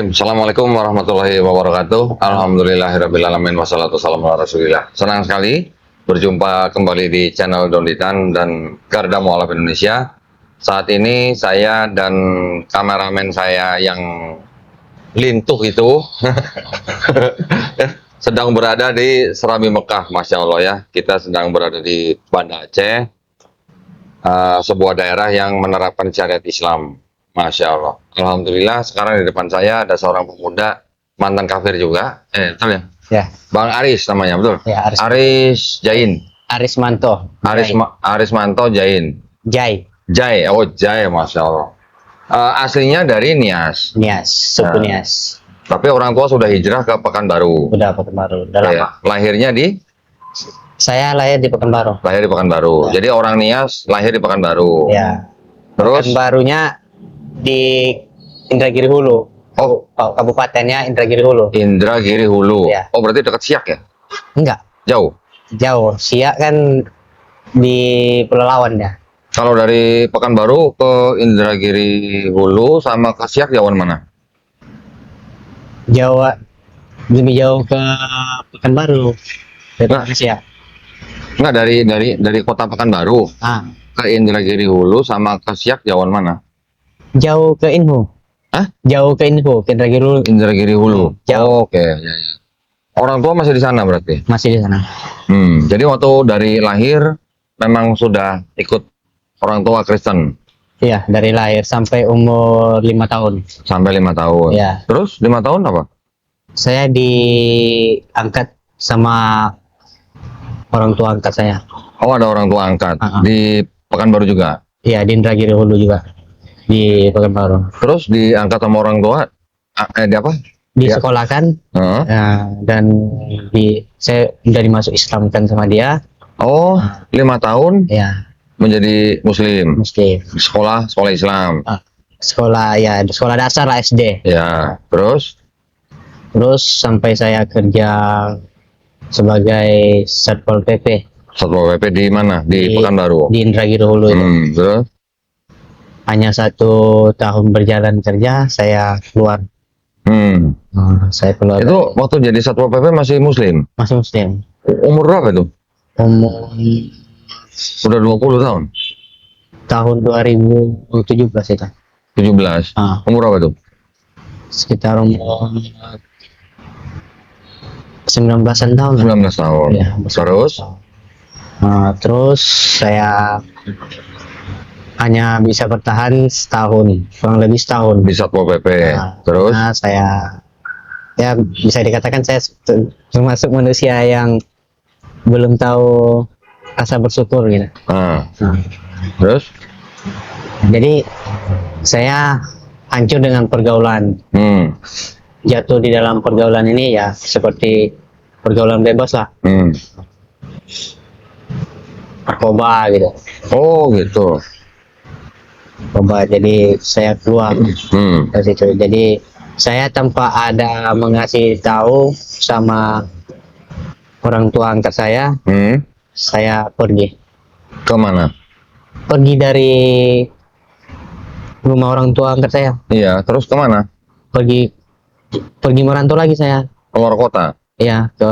Assalamualaikum warahmatullahi wabarakatuh. Alhamdulillahirrabbilalamin. Wassalatu wassalamu ala rasulillah. Senang sekali berjumpa kembali di channel Donditan dan Garda Mualaf Indonesia. Saat ini saya dan kameramen saya yang lintuh itu sedang berada di Serambi Mekah. Masya Allah ya, kita sedang berada di Banda Aceh, sebuah daerah yang menerapkan syariat Islam. Masya Allah. Alhamdulillah sekarang di depan saya ada seorang pemuda mantan kafir juga. Betul ya? Ya. Bang Aris namanya, betul? Ya, Aris Jain. Aris Manto. Aris Manto Jain. Jai. Oh Jai, Masya Allah. Aslinya dari Nias. Suku Nias. Tapi orang tua sudah hijrah ke Pekanbaru. Udah Pekanbaru. Udah lama. Lahirnya di? Saya lahir di Pekanbaru. Lahir di Pekanbaru. Ya. Jadi orang Nias lahir di Pekanbaru. Ya. Terus? Pekanbarunya di Indragiri Hulu. Oh, kabupatennya Indragiri Hulu. Indragiri Hulu. Ya. Oh, berarti dekat Siak ya? Enggak. Jauh. Siak kan di Pelalawan ya. Kalau dari Pekanbaru ke Indragiri Hulu sama ke Siak jauhan mana? Jawa lebih jauh ke Pekanbaru. Nah, Siak. Enggak, dari kota Pekanbaru ke Indragiri Hulu sama ke Siak jauhan mana? Jauh ke Inhu. Hah? Jauh ke Inhu, ke Indragiri Hulu. Indragiri Hulu. Jauh. Oke, ya. Orang tua masih di sana berarti? Masih di sana. Jadi waktu dari lahir memang sudah ikut orang tua Kristen? Iya, dari lahir sampai umur 5 tahun. Sampai 5 tahun? Iya. Terus 5 tahun apa? Saya diangkat sama orang tua angkat saya. Oh, ada orang tua angkat? Di Pekanbaru juga? Iya, di Indragiri Hulu juga. Di Pekanbaru. Terus diangkat sama orang tua? Di apa? Disekolahkan. Dan saya udah dimasuk Islamkan sama dia. Oh, 5 tahun? Ya. Menjadi Muslim? Muslim. Sekolah Islam? Sekolah dasar lah, SD. Ya, terus sampai saya kerja sebagai Satpol PP. Satpol PP di mana? Di Pekanbaru? Di Indragiri Hulu itu. Terus? Hanya 1 tahun berjalan kerja, saya keluar. Saya keluar. Itu waktu jadi Satpol PP masih Muslim? Masih Muslim. Umur berapa itu? Umur udah 20 tahun? Tahun 2017 itu. 17? Umur berapa itu? Sekitar umur 19-an tahun. 19 tahun. Ya, terus saya hanya bisa bertahan setahun, kurang lebih setahun di Satpol PP. Terus saya bisa dikatakan saya termasuk manusia yang belum tahu rasa bersyukur gitu. Terus jadi saya hancur dengan pergaulan. Jatuh di dalam pergaulan ini ya seperti pergaulan bebas lah. Narkoba gitu. Oh gitu. Jadi saya keluar dari situ. Jadi saya tanpa ada mengasih tahu sama orang tua angkat saya pergi. Ke mana? Pergi dari rumah orang tua angkat saya. Iya, terus ke mana? Pergi merantau lagi saya. Keluar kota? Iya, ke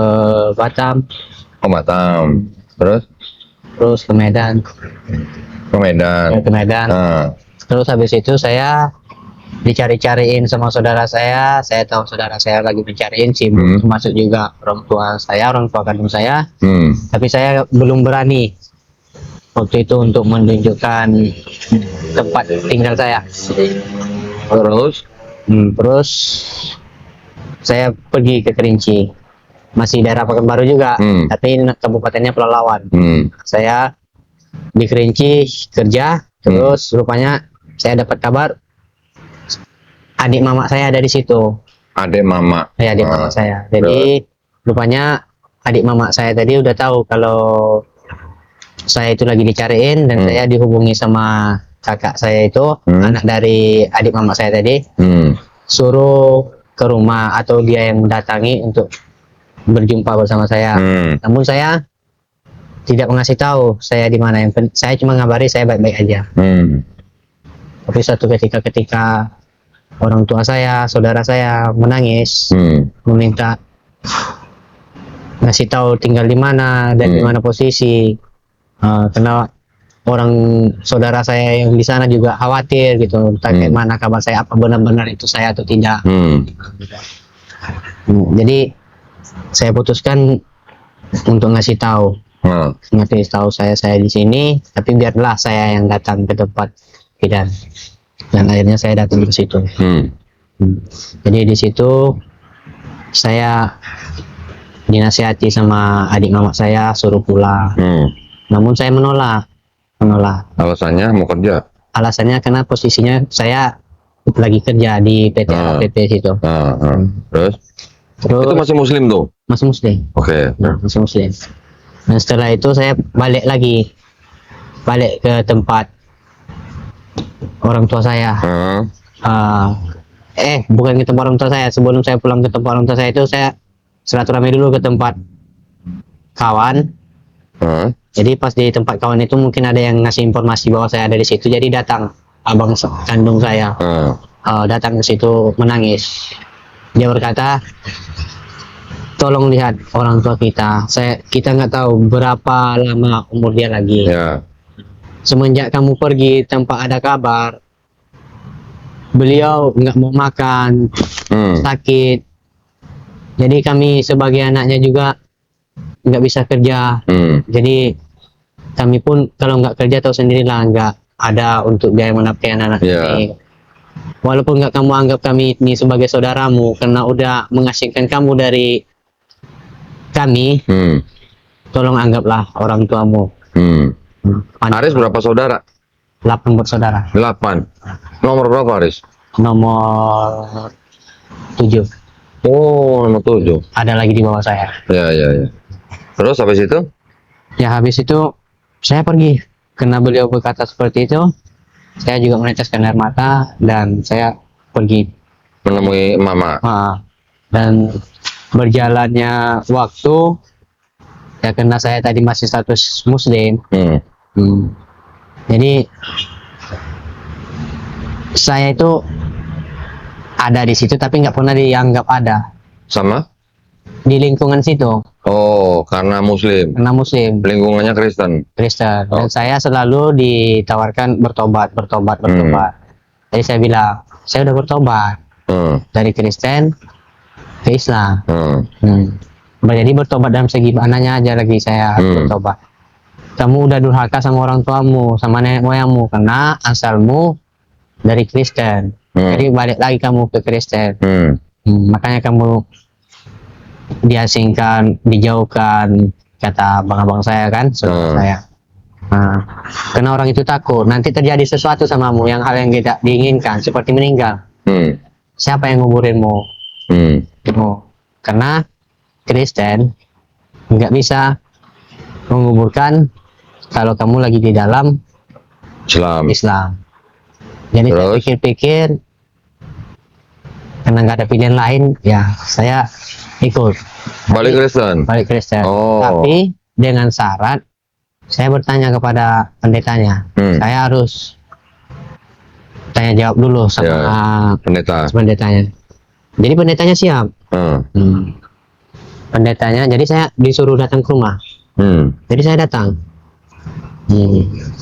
Batam. Ke Batam. Terus ke Medan. Ke Medan. Terus habis itu saya dicari-cariin sama saudara saya tahu saudara saya lagi mencariin sibuk, termasuk juga orang tua kandung saya. Tapi saya belum berani waktu itu untuk menunjukkan tempat tinggal saya. Terus saya pergi ke Kerinci, masih daerah Pekanbaru juga, tapi kabupatennya Pelalawan. Saya di Kerinci kerja, terus rupanya saya dapat kabar adik mama saya ada di situ. Adik mama? Ya, adik mama saya. Jadi rupanya adik mama saya tadi udah tahu kalau saya itu lagi dicariin, dan saya dihubungi sama kakak saya itu, anak dari adik mama saya tadi, suruh ke rumah atau dia yang mendatangi untuk berjumpa bersama saya. Namun saya tidak mengasih tahu saya di mana. Saya cuma ngabari saya baik-baik aja. Tapi suatu ketika orang tua saya, saudara saya menangis, meminta ngasih tahu tinggal di mana dan di mana posisi. Karena orang saudara saya yang di sana juga khawatir gitu, entah kayak mana kabar saya, apa benar-benar itu saya atau tidak. Jadi saya putuskan untuk ngasih tahu, saya di sini, tapi biarlah saya yang datang ke tempat bidan. Dan akhirnya saya datang ke situ. Jadi di situ saya dinasihati sama adik mama saya suruh pulang. Namun saya menolak. Alasannya mau kerja? Alasannya karena posisinya saya lagi kerja di PT APP situ. Terus itu masih muslim tuh? Masih muslim. Oke. Masih muslim. Dan setelah itu saya balik ke tempat orang tua saya. Bukan ke tempat orang tua saya. Sebelum saya pulang ke tempat orang tua saya itu saya silaturahmi dulu ke tempat kawan. Jadi pas di tempat kawan itu mungkin ada yang ngasih informasi bahwa saya ada di situ. Jadi datang abang kandung saya, datang ke situ menangis. Dia berkata, tolong lihat orang tua kita. Kita nggak tahu berapa lama umur dia lagi. Semenjak kamu pergi tanpa ada kabar, beliau nggak mau makan, sakit. Jadi kami sebagai anaknya juga nggak bisa kerja. Jadi kami pun kalau nggak kerja tahu sendirilah, nggak ada untuk biaya menafkahi anak-anak ini. Walaupun nggak kamu anggap kami ini sebagai saudaramu karena udah mengasingkan kamu dari kami, tolong anggaplah orang tuamu. Aris berapa saudara? 8 bersaudara. 8. Nomor berapa Aris? Nomor 7. Oh, nomor 7. Ada lagi di bawah saya. Ya. Terus habis itu? Ya habis itu saya pergi. Karena beliau berkata seperti itu, saya juga meneteskan air mata dan saya pergi menemui mama. Dan berjalannya waktu, ya karena saya tadi masih status muslim, jadi saya itu ada di situ tapi nggak pernah dianggap ada sama di lingkungan situ. Oh, karena muslim. Lingkungannya Kristen. Dan saya selalu ditawarkan bertobat. Jadi saya bilang, saya udah bertobat dari Kristen ke Islam. Jadi bertobat dalam segi mananya aja lagi saya bertobat. Kamu udah durhaka sama orang tuamu, sama nenek moyangmu karena asalmu dari Kristen. Jadi balik lagi kamu ke Kristen. Makanya kamu diasingkan, dijauhkan, kata abang-abang saya kan, saudara saya. Karena orang itu takut nanti terjadi sesuatu samamu, hal yang tidak diinginkan seperti meninggal. Siapa yang nguburinmu? Karena Kristen nggak bisa menguburkan kalau kamu lagi di dalam Islam. Jadi saya pikir-pikir, karena nggak ada pilihan lain, ya saya ikut balik Kristen. Tapi dengan syarat saya bertanya kepada pendetanya. Saya harus tanya jawab dulu sama pendetanya. Jadi pendetanya siap. Pendetanya, jadi saya disuruh datang ke rumah. Jadi saya datang.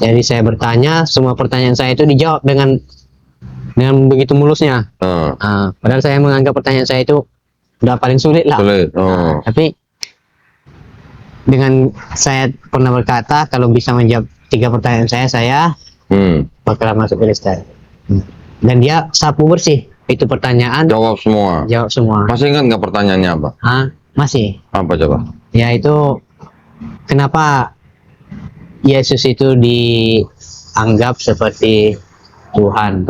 Jadi saya bertanya, semua pertanyaan saya itu dijawab dengan begitu mulusnya. Padahal saya menganggap pertanyaan saya itu udah paling sulit lah. Tapi dengan saya pernah berkata kalau bisa menjawab 3 pertanyaan saya bakal masuk Kristen. Dan dia sapu bersih itu pertanyaan. Jawab semua. Masih ingat nggak pertanyaannya apa? Masih. Apa coba? Yaitu kenapa Yesus itu dianggap seperti Tuhan,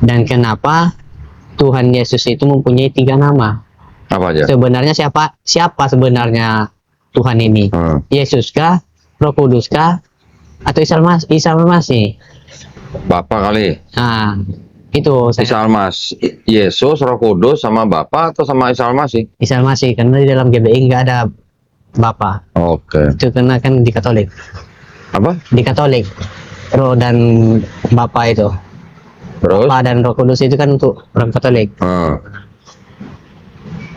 dan kenapa Tuhan Yesus itu mempunyai 3 nama? Apa aja? Sebenarnya siapa sebenarnya Tuhan ini? Yesus kah, Roh Kudus kah, atau Isa Al-Masih? Bapa kali. Itu Isa Al-Masih, Yesus, Roh Kudus, sama Bapa atau sama Isa Al-Masih? Isa Al-Masih, karena di dalam GBI nggak ada Bapa. Itu karena kan di Katolik. Apa? Di Katolik, Roh dan Bapa itu. Terus? Bapa dan Roh Kudus itu kan untuk orang Katolik.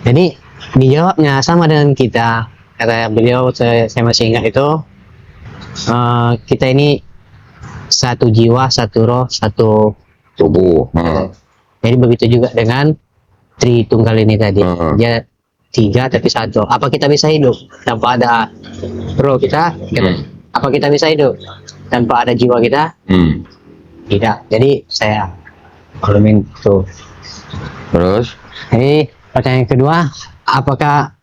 Jadi dijawabnya sama dengan kita, kata beliau, saya masih ingat itu, kita ini satu jiwa, satu roh, satu Tubuh. Jadi begitu juga dengan Tritunggal ini tadi. Dia tiga tapi satu. Apa kita bisa hidup tanpa ada roh kita? Apa kita bisa hidup tanpa ada jiwa kita? Tidak. Jadi saya malumin itu. Terus? Jadi pertanyaan kedua, apakah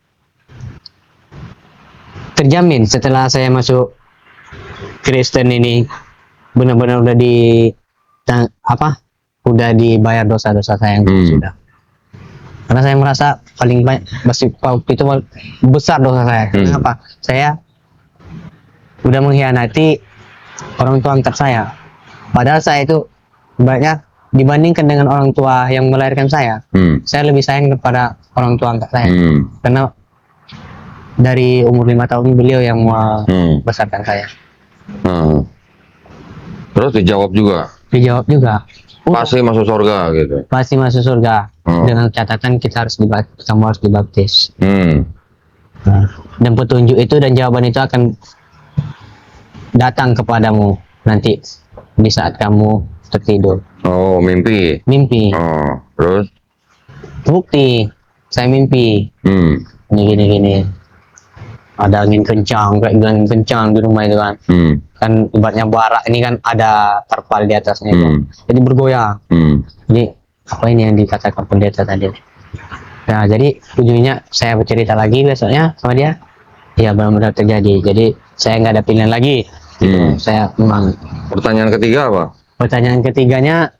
terjamin setelah saya masuk Kristen ini benar-benar udah udah dibayar dosa-dosa saya yang sudah? Karena saya merasa paling banyak waktu itu besar dosa saya. Kenapa? Saya udah mengkhianati orang tua angkat saya. Padahal saya itu banyak dibandingkan dengan orang tua yang melahirkan saya lebih sayang kepada orang tua angkat saya. Karena dari umur 5 tahun beliau yang membesarkan saya. Terus dijawab juga? Dijawab juga. Pasti masuk surga gitu? Pasti masuk surga. Dengan catatan kamu harus dibaptis. Nah, dan petunjuk itu dan jawaban itu akan datang kepadamu nanti di saat kamu tertidur. Oh, mimpi? Mimpi. Terus? Bukti, saya mimpi. Gini. Ada angin kencang, kayak angin kencang di rumah itu kan. Kan ibaratnya barak ini kan ada terpal di atasnya itu. Jadi bergoyang. Jadi apa ini yang dikatakan pendeta tadi? Nah, jadi ujungnya saya bercerita lagi besoknya sama dia. Ya benar-benar terjadi. Jadi saya nggak ada pilihan lagi. Saya memang. Pertanyaan ketiga apa? Pertanyaan ketiganya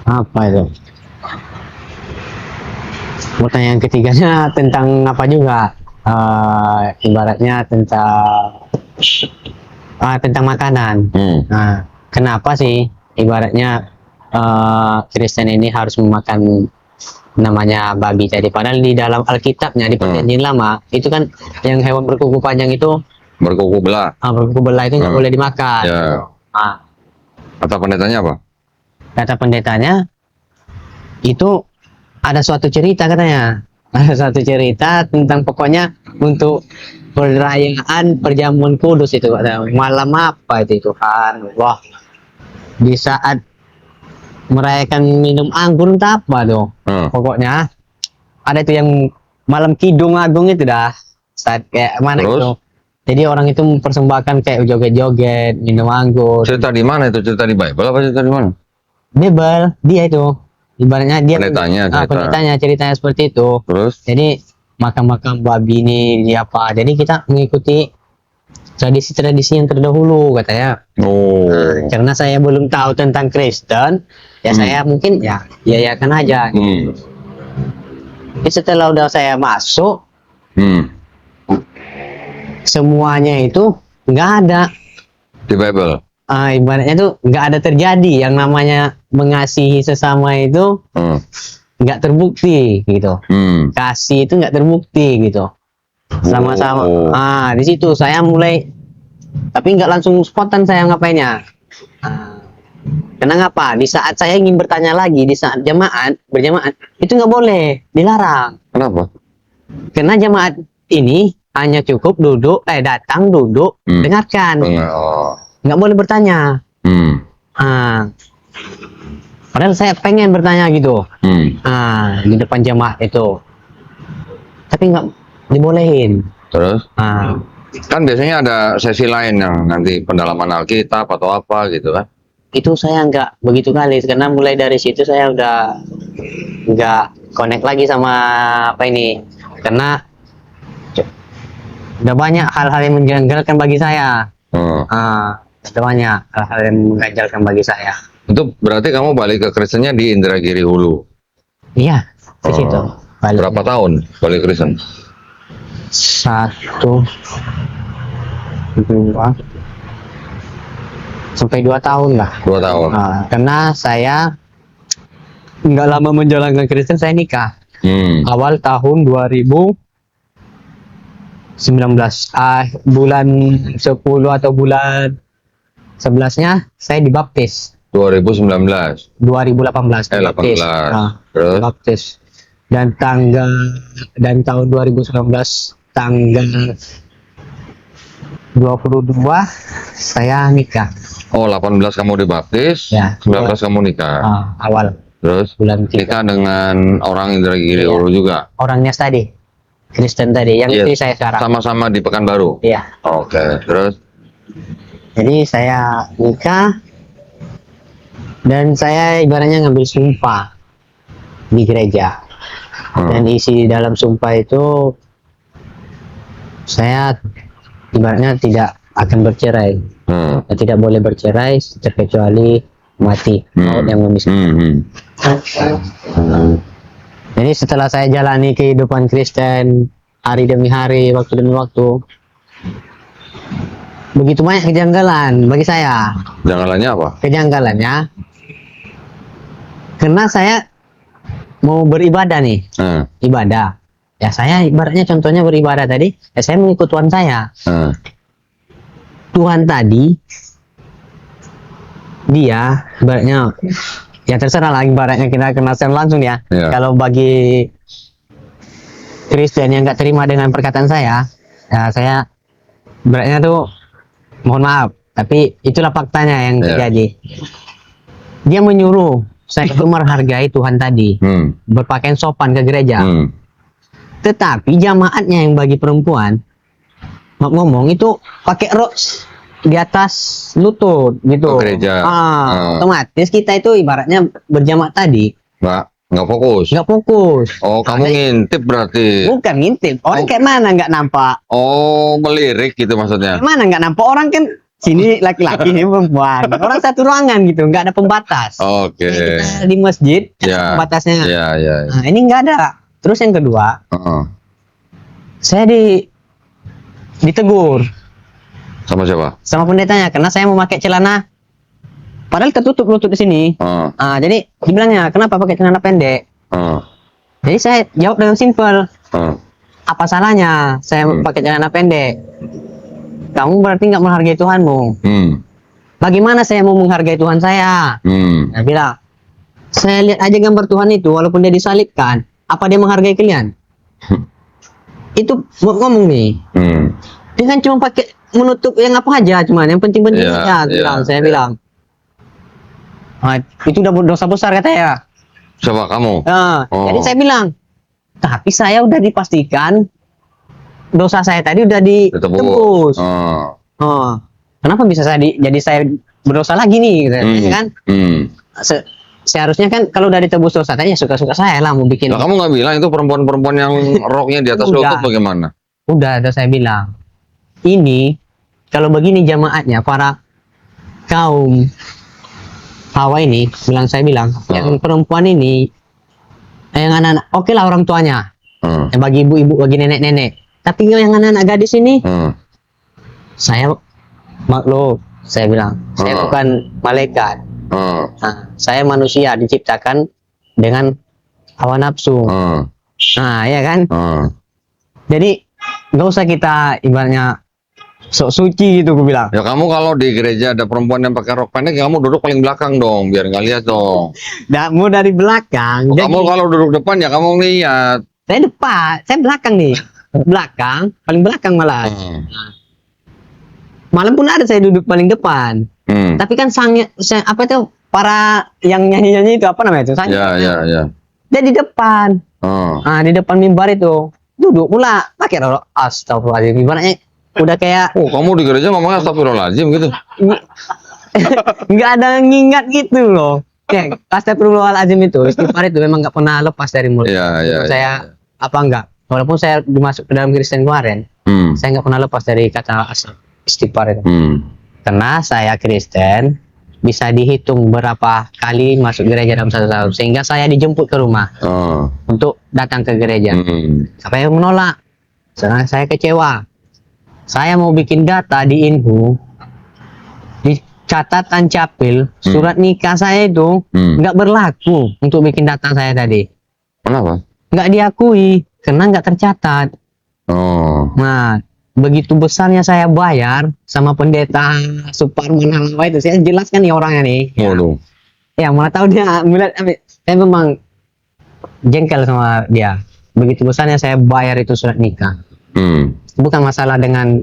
apa itu? Pertanyaan ketiganya tentang apa juga? Ibaratnya tentang makanan. Nah, kenapa sih ibaratnya Kristen ini harus memakan namanya babi tadi? Padahal di dalam Alkitabnya di Perjanjian Lama itu kan yang hewan berkuku panjang itu berkuku belah. Berkuku belah itu nggak boleh dimakan. Ya. Kata pendetanya apa? Kata pendetanya itu ada suatu cerita katanya. Ada suatu cerita tentang pokoknya untuk perayaan perjamuan kudus itu katanya. Malam apa itu Tuhan? Wah, di saat merayakan minum anggur entah apa tuh. Pokoknya ada itu yang malam Kidung Agung itu dah. Saat kayak mana itu? Jadi orang itu mempersembahkan kayak joget-joget, minum anggur. Cerita di mana itu? Cerita di Bible apa cerita di mana? Bible, dia itu. Ibaratnya dia pendetanya ceritanya seperti itu. Terus? Jadi makan-makan babi ini dia apa? Jadi kita mengikuti tradisi-tradisi yang terdahulu katanya. Karena saya belum tahu tentang Kristen, ya saya mungkin ya kan aja. Jadi setelah udah saya masuk, semuanya itu nggak ada di Bible. Ibaratnya tuh nggak ada terjadi yang namanya mengasihi sesama itu nggak terbukti gitu. Kasih itu nggak terbukti gitu. Sama-sama. Di situ saya mulai, tapi nggak langsung spontan saya ngapainnya. Kenapa? Di saat saya ingin bertanya lagi, di saat berjamaat itu nggak boleh, dilarang. Kenapa? Karena jamaat ini hanya cukup datang duduk dengarkan. Nggak boleh bertanya. Padahal saya pengen bertanya gitu. Di depan jemaat itu. Tapi nggak dibolehin. Terus? Kan biasanya ada sesi lain yang nanti pendalaman Alkitab atau apa gitu kan? Itu saya nggak begitu kali. Karena mulai dari situ saya udah nggak connect lagi sama apa ini. Karena udah banyak hal-hal yang menjengkelkan bagi saya. Udah banyak hal-hal yang mengganjalkan bagi saya. Itu berarti kamu balik ke Kristennya di Indragiri Hulu? Iya, di situ. Berapa tahun balik Kristen? 1, 2, sampai 2 tahun lah. 2 tahun. Karena saya nggak lama menjalankan Kristen, saya nikah. Awal tahun 2019, bulan 10 atau bulan 11-nya saya dibaptis. 2019. 2018 18. dibaptis. Nah, Terus? dibaptis. Dan tahun 2019 tanggal 22 saya nikah. Oh, 18 kamu dibaptis, Ya, 19 kamu nikah. Awal Terus bulan 3. nikah dengan orang Indragiri Iya. Ulu juga. Orangnya tadi Kristen tadi, yang Iya, istri saya sekarang. sama-sama di Pekanbaru. Iya. Oke, terus Jadi saya nikah dan saya ibaratnya ngambil sumpah di gereja. Dan isi dalam sumpah itu saya ibaratnya tidak akan bercerai. Dan tidak boleh bercerai terkecuali mati, maut yang memisahkan. Jadi setelah saya jalani kehidupan Kristen hari demi hari, waktu demi waktu, begitu banyak kejanggalan bagi saya. Janggalannya apa? Kejanggalannya karena saya mau beribadah nih, ibadah. Ya saya ibaratnya contohnya beribadah tadi, ya saya mengikut Tuhan saya. Tuhan tadi dia ibaratnya ya terserah lah, ibaratnya kita kenal langsung ya. Kalau bagi Kristen yang nggak terima dengan perkataan saya, ya saya ibaratnya tuh mohon maaf, tapi itulah faktanya yang terjadi. Dia menyuruh saya itu menghargai Tuhan tadi, berpakaian sopan ke gereja. Tetapi jamaatnya yang bagi perempuan ngomong itu pakai rok di atas lutut gitu. Gereja. Otomatis kita itu ibaratnya berjamaah tadi nggak fokus. Nggak fokus. Oh, kamu ngintip berarti. Bukan ngintip. Orang kayak mana nggak nampak? Oh, melirik gitu maksudnya. Kayak mana nggak nampak? Orang kan sini laki-laki, ini perempuan. Orang satu ruangan gitu, nggak ada pembatas. Oke. Kita di masjid, ada pembatasnya. Nah, ini nggak ada. Terus yang kedua, saya ditegur. Sama siapa? Sama pendetanya, karena saya mau pakai celana. Padahal tertutup lutut di sini. Jadi dibilangnya, kenapa pakai celana pendek? Jadi saya jawab dengan simpel. Apa salahnya saya pakai celana pendek? Kamu berarti nggak menghargai Tuhanmu. Bagaimana saya mau menghargai Tuhan saya? Saya bilang, saya lihat aja gambar Tuhan itu, walaupun dia disalibkan, apa dia menghargai kalian? Itu ngomong nih. Dia kan cuma pakai menutup yang apa aja, cuman yang penting-penting aja. Saya bilang. Nah, itu udah dosa besar katanya. Coba kamu. Jadi saya bilang, tapi saya udah dipastikan dosa saya tadi udah ditebus. Kenapa bisa jadi saya berdosa lagi nih? Kan? Seharusnya kan kalau udah ditebus dosa tadi ya suka-suka saya lah mau bikin. Nah, kamu nggak bilang itu perempuan-perempuan yang roknya di atas lutut bagaimana? Udah saya bilang. Ini kalau begini jamaatnya para kaum Hawa ini saya bilang yang perempuan ini yang anak-anak oke lah orang tuanya, yang bagi ibu-ibu, bagi nenek-nenek, tapi yang anak-anak gadis ini saya maklum, saya bilang saya bukan malaikat, saya manusia diciptakan dengan hawa nafsu. Nah ya kan, jadi nggak usah kita ibaratnya sok suci gitu, gue bilang. Ya kamu kalau di gereja ada perempuan yang pakai rok pendek, ya kamu duduk paling belakang dong, biar nggak lihat dong. Mau dari belakang. Kamu kalau duduk depan ya kamu lihat. Saya depan, saya belakang nih, belakang, paling belakang malah. Malam pun ada saya duduk paling depan. Tapi kan apa itu para yang nyanyi-nyanyi itu apa namanya itu? Ya. Dia di depan. Di depan mimbar itu duduk pula pakai rok. Astagfirullahaladzim, ibaratnya udah kayak kamu di gereja ngomongnya astagfirullahaladzim gitu. Nggak ada ngingat gitu loh. Kayak astagfirullahaladzim itu istighfar itu memang nggak pernah lepas dari mulut. Saya apa enggak, walaupun saya dimasuk ke dalam Kristen kemarin, saya nggak pernah lepas dari kata istighfar itu. Karena saya Kristen, bisa dihitung berapa kali masuk gereja dalam satu tahun, sehingga saya dijemput ke rumah untuk datang ke gereja. Sampai menolak, saya kecewa. Saya mau bikin data di Inhu, di catatan capil, surat nikah saya itu nggak berlaku untuk bikin data saya tadi. Kenapa? Nggak diakui, karena nggak tercatat. Nah, begitu besarnya saya bayar sama pendeta Suparman apa itu, saya jelaskan nih orangnya nih. Waduh. Ya, mana tahu dia melihat, saya memang jengkel sama dia. Begitu besarnya saya bayar itu surat nikah. Bukan masalah dengan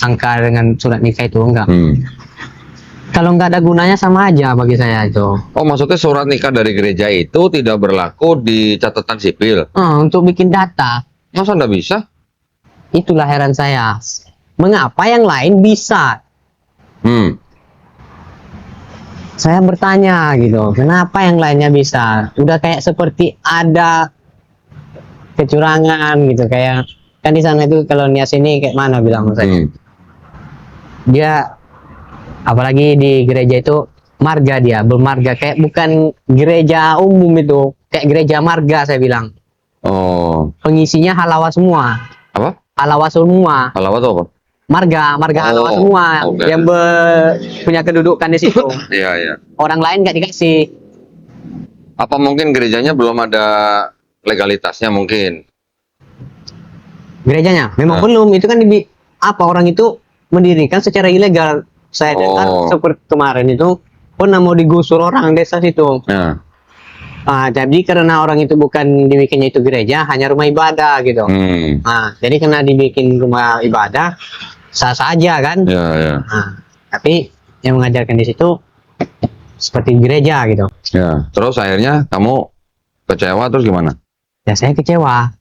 angka dengan surat nikah itu, enggak. Kalau nggak ada gunanya sama aja bagi saya itu. Oh, maksudnya surat nikah dari gereja itu tidak berlaku di catatan sipil? Untuk bikin data. Masa nggak bisa? Itulah heran saya. Mengapa yang lain bisa? Saya bertanya gitu, kenapa yang lainnya bisa? Udah kayak seperti ada kecurangan gitu, kayak kan di sana itu kalau niat sini kayak mana bilang saya. Dia apalagi di gereja itu marga, dia bermarga, kayak bukan gereja umum itu, kayak gereja marga saya bilang. Oh. Pengisinya halawa semua. Apa? Halawa semua. Halawa itu apa? Marga halawa semua okay. yang punya kedudukan di situ. Iya, iya. Orang lain nggak dikasih. Apa mungkin gerejanya belum ada legalitasnya mungkin? Gerejanya memang belum, itu kan apa orang itu mendirikan secara ilegal. Saya dengar seperti kemarin itu pernah mau digusur orang desa situ. Jadi karena orang itu bukan dibikinnya itu gereja, hanya rumah ibadah gitu. Jadi karena dibikin rumah ibadah sah saja kan. Tapi yang mengajarkan di situ seperti gereja gitu. Terus akhirnya kamu kecewa, terus gimana? Ya saya kecewa,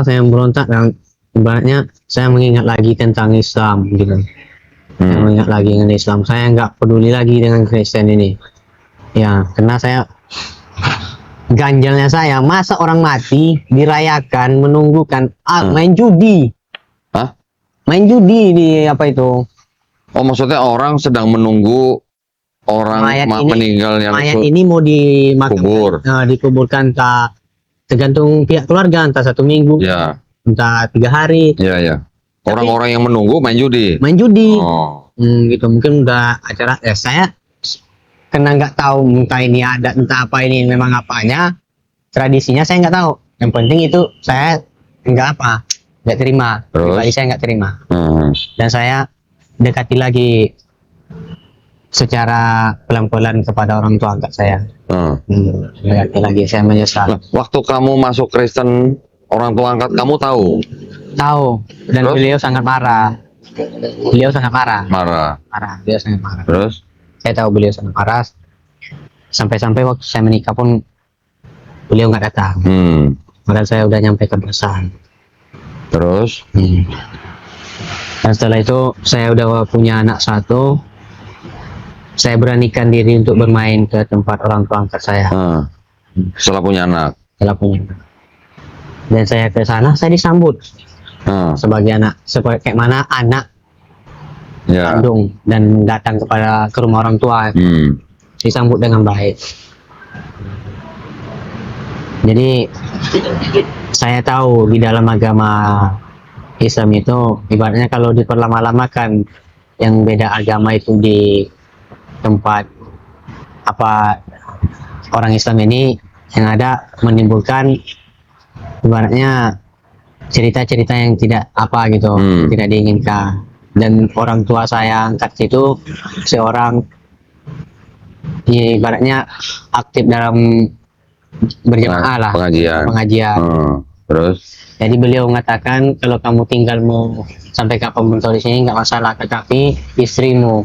saya memberontak, dan ibaratnya saya mengingat lagi tentang Islam gitu. Saya mengingat lagi dengan Islam, saya nggak peduli lagi dengan Kristen ini. Ya, karena saya ganjalnya saya, masa orang mati dirayakan menunggukan main judi. Main judi di apa itu? Oh, maksudnya orang sedang menunggu orang meninggal yang mayat ini mau dikuburkan, entah tergantung pihak keluarga, entah 1 minggu, entah 3 hari. Orang-orang yang menunggu main judi. Gitu, mungkin udah acara. Ya saya karena nggak tahu entah ini ada, entah apa ini memang apanya, tradisinya saya nggak tahu. Yang penting itu saya nggak terima. Pribadi saya nggak terima. Dan saya dekati lagi secara pelan-pelan kepada orang tua angkat saya. Dekati lagi, saya menyesal. Waktu kamu masuk Kristen, orang tua angkat kamu tahu? Tahu. Dan beliau sangat marah. Beliau sangat marah. Beliau sangat marah. Terus? Saya tahu beliau sangat marah. Sampai-sampai waktu saya menikah pun beliau nggak datang. Padahal saya udah nyampe ke pesan. Terus? Dan setelah itu saya udah punya anak 1. Saya beranikan diri untuk bermain ke tempat orang tua angkat saya. Setelah punya anak? Setelah punya anak. Dan saya ke sana, saya disambut sebagai anak, seperti kayak mana anak kandung, dan datang ke rumah orang tua. Disambut dengan baik. Jadi saya tahu di dalam agama Islam itu ibaratnya kalau diperlama-lamakan yang beda agama itu di tempat apa orang Islam ini, yang ada menimbulkan ibaratnya cerita-cerita yang tidak apa gitu, tidak diinginkan. Dan orang tua saya angkat itu seorang ibaratnya aktif dalam berjamaah lah, pengajian. Terus? Jadi beliau mengatakan kalau kamu tinggal mau sampai kapan pun di sini nggak masalah, tetapi istrimu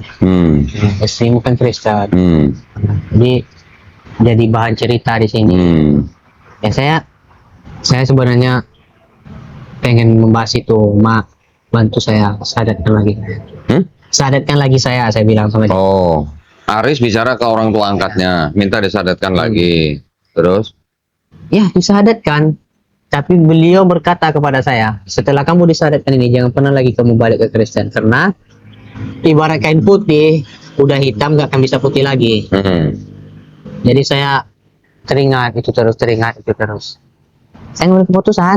kan Kristen. Jadi bahan cerita di sini. Ya saya sebenarnya pengen membahas itu, bantu saya sadarkan lagi. Sadarkan lagi saya bilang sama dia. Aris bicara ke orang tua angkatnya, minta disadarkan lagi. Terus? Ya, disadarkan. Tapi beliau berkata kepada saya, setelah kamu disadarkan ini, jangan pernah lagi kamu balik ke Kristen. Karena ibarat kain putih, udah hitam gak akan bisa putih lagi. Jadi saya teringat itu terus. Saya ngambil keputusan,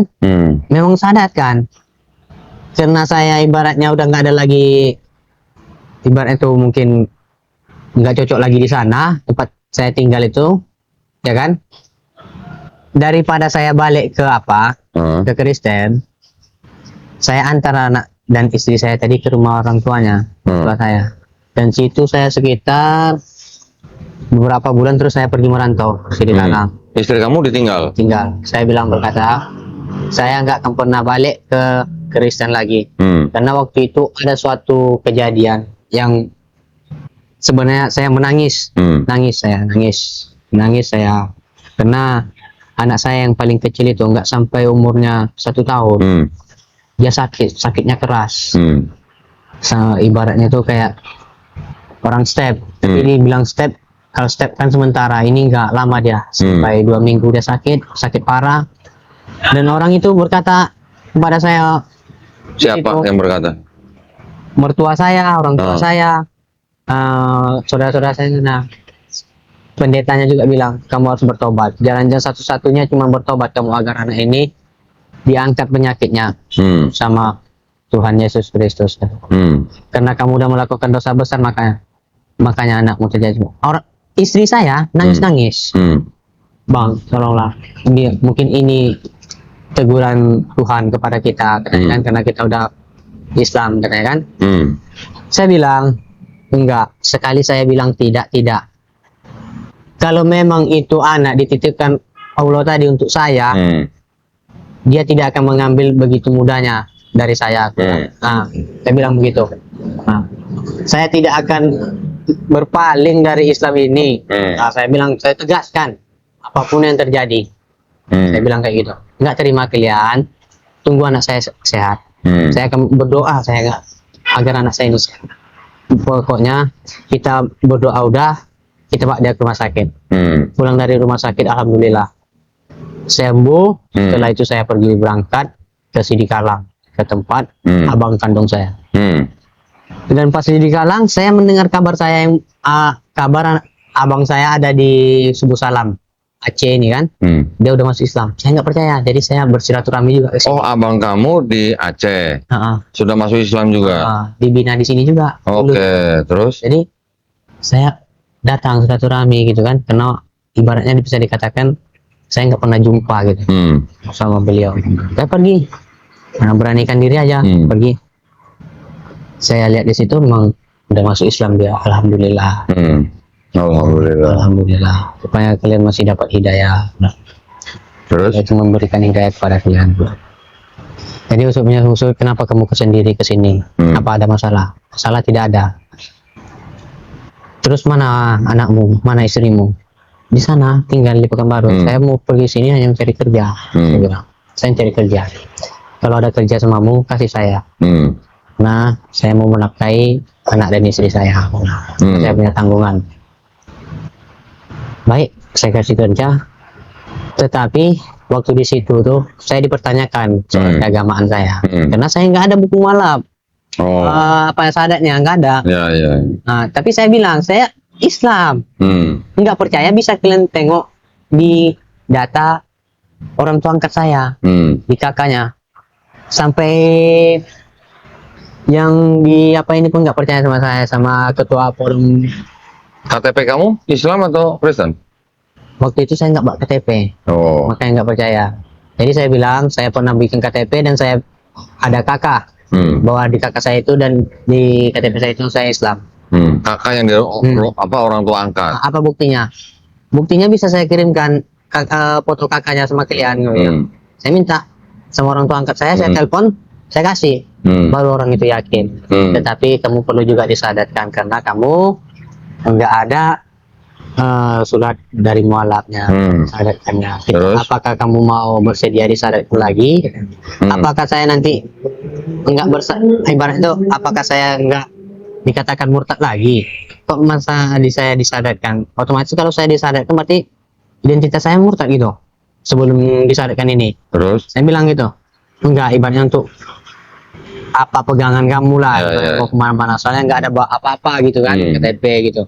memang sadarkan. Karena saya ibaratnya udah nggak ada lagi, ibaratnya itu mungkin nggak cocok lagi di sana tempat saya tinggal itu, ya kan? Daripada saya balik ke ke Kristen, saya antara dan istri saya tadi ke rumah orang tuanya, tua saya. Dan situ saya sekitar beberapa bulan, terus saya pergi merantau di Talang. Istri kamu ditinggal? Tinggal. Saya bilang berkata, saya nggak akan pernah balik ke Kristen lagi. Karena waktu itu ada suatu kejadian yang sebenarnya saya menangis. Nangis saya. Karena anak saya yang paling kecil itu nggak sampai umurnya 1 tahun. Dia sakitnya keras. Ibaratnya tuh kayak orang step. Tapi dia bilang step, kalau step kan sementara, ini nggak lama dia. Sampai 2 minggu dia sakit parah. Dan orang itu berkata kepada saya. Siapa yang berkata? Mertua saya, orang tua saya, saudara-saudara saya. Nah, pendetanya juga bilang, kamu harus bertobat. Jalan-jalan satu-satunya cuma bertobat kamu agar anak ini diangkat penyakitnya sama Tuhan Yesus Kristus. Karena kamu udah melakukan dosa besar, makanya anakmu terjadi. Istri saya nangis-nangis. Bang, tolonglah. Mungkin ini teguran Tuhan kepada kita, kan? Karena kita udah Islam, katanya kan. Saya bilang enggak. Sekali saya bilang tidak. Kalau memang itu anak dititipkan Allah tadi untuk saya, dia tidak akan mengambil begitu mudahnya dari saya. Saya bilang begitu. Saya tidak akan berpaling dari Islam ini. Saya bilang, saya tegaskan apapun yang terjadi. Saya bilang kayak gitu. Nggak terima kalian, tunggu anak saya sehat. Saya akan berdoa agar anak saya ini sehat. Pokoknya kita berdoa udah, kita bawa dia ke rumah sakit. Pulang dari rumah sakit, alhamdulillah sembuh. Setelah itu saya pergi berangkat ke Sidikalang, ke tempat abang kandung saya. Dan pas di Sidikalang, saya mendengar kabar kabar abang saya ada di Subuh Salam Aceh ini kan. Dia udah masuk Islam. Saya nggak percaya, jadi saya bersilaturahmi juga ke sini. Oh, abang kamu di Aceh sudah masuk Islam juga? Dibina di sini juga. Oke, terus? Jadi saya datang silaturahmi gitu kan, karena ibaratnya bisa dikatakan saya nggak pernah jumpa gitu sama beliau. Saya pergi, beranikan diri aja pergi. Saya lihat di situ memang udah masuk Islam dia, alhamdulillah. Alhamdulillah. Supaya kalian masih dapat hidayah. Terus? Itu memberikan hidayah kepada kalian. Jadi usul kenapa kamu sendiri ke sini? Apa ada masalah? Masalah tidak ada. Terus mana anakmu? Mana istrimu? Di sana, tinggal di Pekanbaru. Saya mau pergi sini hanya mencari kerja. Saya bilang, saya cari kerja. Kalau ada kerja samamu, kasih saya. Nah, saya mau menafkahi anak dan istri saya. Saya punya tanggungan. Baik, saya kasih kerja. Tetapi waktu di situ tuh saya dipertanyakan soal keagamaan saya. Karena saya nggak ada buku mualaf. Apa syahadatnya nggak ada. Nah, tapi saya bilang saya Islam. Nggak percaya, bisa kalian tengok di data orang tua angkat saya, di kakaknya. Sampai yang di apa ini pun nggak percaya sama saya, sama ketua forum. KTP kamu Islam atau Kristen? Waktu itu saya nggak bawa KTP, makanya nggak percaya. Jadi saya bilang saya pernah bikin KTP dan saya ada kakak, bahwa di kakak saya itu dan di KTP saya itu saya Islam. Kakak yang apa orang tua angkat? Apa buktinya? Buktinya bisa saya kirimkan foto kakaknya sama kalian. Saya minta sama orang tua angkat saya telepon, saya kasih, baru orang itu yakin. Tetapi kamu perlu juga disadarkan karena kamu nggak ada surat dari mualafnya, sadatkannya. Apakah kamu mau bersedia disadatkan lagi? Apakah saya nanti enggak ibarat itu, apakah saya enggak dikatakan murtad lagi? Kok masa saya disadatkan? Otomatis kalau saya disadatkan berarti identitas saya murtad gitu sebelum disadatkan ini. Terus saya bilang gitu, enggak, ibaratnya untuk apa pegangan kamu lah, mau kemana-mana, soalnya nggak ada apa-apa gitu kan, KTP gitu.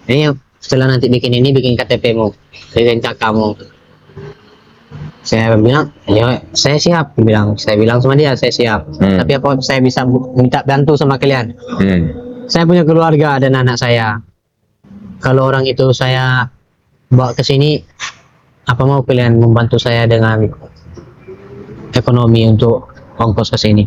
Ini setelah nanti bikin KTP-mu, bikin kakakmu. Saya bilang, ya saya siap. Saya bilang sama dia, saya siap. Tapi apa saya bisa minta bantu sama kalian? Saya punya keluarga dan anak saya. Kalau orang itu saya bawa ke sini, apa mau kalian membantu saya dengan ekonomi untuk ongkos ke sini?